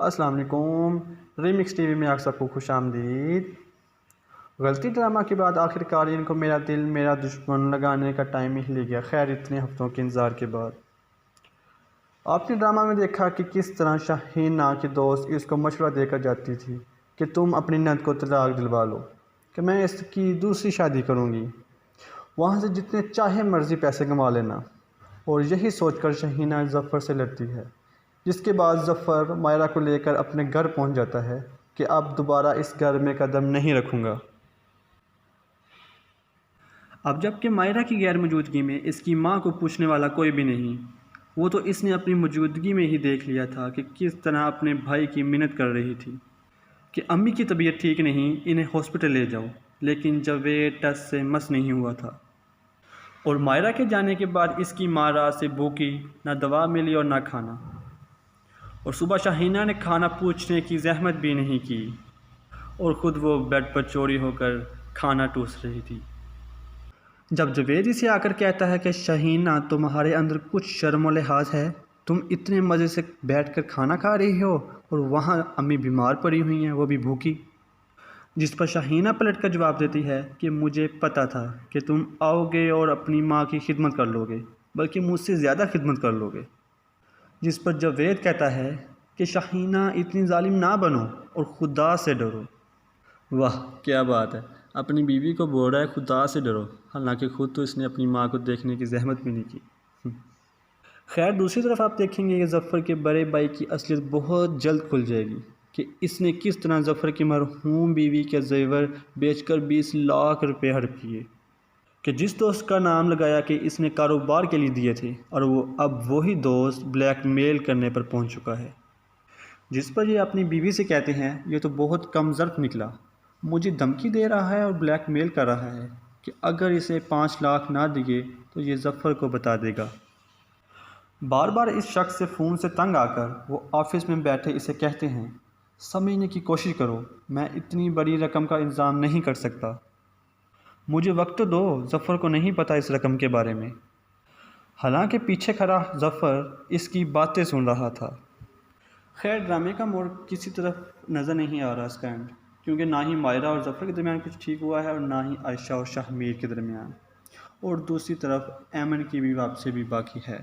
السلام علیکم۔ Remix T V میں آپ سب کو خوش آمدید۔ غلطی ڈرامہ کے بعد آخرکار ان کو میرا دل میرا دشمن لگانے کا ٹائم ہی لے گیا، خیر اتنے ہفتوں کے انتظار کے بعد۔ آپ نے ڈرامہ میں دیکھا کہ کس طرح شاہینہ کی دوست اس کو مشورہ دے کر جاتی تھی کہ تم اپنی نند کو طلاق دلوا لو کہ میں اس کی دوسری شادی کروں گی، وہاں سے جتنے چاہے مرضی پیسے کما لینا، اور یہی سوچ کر شاہینہ ظفر سے لڑتی ہے، جس کے بعد ظفر مائرہ کو لے کر اپنے گھر پہنچ جاتا ہے کہ اب دوبارہ اس گھر میں قدم نہیں رکھوں گا۔ اب جب کہ مائرہ کی غیر موجودگی میں اس کی ماں کو پوچھنے والا کوئی بھی نہیں، وہ تو اس نے اپنی موجودگی میں ہی دیکھ لیا تھا کہ کس طرح اپنے بھائی کی منت کر رہی تھی کہ امی کی طبیعت ٹھیک نہیں، انہیں ہاسپٹل لے جاؤ، لیکن جاوید ٹس سے مس نہیں ہوا تھا، اور مائرہ کے جانے کے بعد اس کی ماں رات سے بھوکی، نہ دوا ملی اور نہ کھانا، اور صبح شاہینہ نے کھانا پوچھنے کی زحمت بھی نہیں کی، اور خود وہ بیڈ پر چوری ہو کر کھانا ٹوس رہی تھی۔ جب جاوید اسے آ کر کہتا ہے کہ شاہینہ تمہارے اندر کچھ شرم و لحاظ ہے، تم اتنے مزے سے بیٹھ کر کھانا کھا رہی ہو اور وہاں امی بیمار پڑی ہوئی ہیں، وہ بھی بھوکی، جس پر شاہینہ پلٹ کر جواب دیتی ہے کہ مجھے پتہ تھا کہ تم آؤ گے اور اپنی ماں کی خدمت کر لو گے، بلکہ مجھ سے زیادہ خدمت کر لو گے، جس پر جاوید کہتا ہے کہ شاہینہ اتنی ظالم نہ بنو اور خدا سے ڈرو۔ واہ کیا بات ہے، اپنی بیوی کو بول رہا ہے خدا سے ڈرو، حالانکہ خود تو اس نے اپنی ماں کو دیکھنے کی زحمت بھی نہیں کی۔ خیر دوسری طرف آپ دیکھیں گے کہ ظفر کے بڑے بھائی کی اصلیت بہت جلد کھل جائے گی کہ اس نے کس طرح ظفر کی مرحوم بیوی کے زیور بیچ کر 20 لاکھ روپے ہڑپ کیے، کہ جس دوست کا نام لگایا کہ اس نے کاروبار کے لیے دیے تھے، اور وہ اب وہی دوست بلیک میل کرنے پر پہنچ چکا ہے، جس پر یہ اپنی بیوی سے کہتے ہیں یہ تو بہت کم ظرف نکلا، مجھے دھمکی دے رہا ہے اور بلیک میل کر رہا ہے کہ اگر اسے 5 لاکھ نہ دیے تو یہ ظفر کو بتا دے گا۔ بار بار اس شخص سے فون سے تنگ آ کر وہ آفس میں بیٹھے اسے کہتے ہیں سمجھنے کی کوشش کرو، میں اتنی بڑی رقم کا انتظام نہیں کر سکتا، مجھے وقت دو، ظفر کو نہیں پتہ اس رقم کے بارے میں، حالانکہ پیچھے کھڑا ظفر اس کی باتیں سن رہا تھا۔ خیر ڈرامے کا موڑ کسی طرف نظر نہیں آ رہا اس کا اینڈ، کیونکہ نہ ہی مائرہ اور ظفر کے درمیان کچھ ٹھیک ہوا ہے اور نہ ہی عائشہ اور شاہ میر کے درمیان، اور دوسری طرف ایمن کی بھی واپسی بھی باقی ہے۔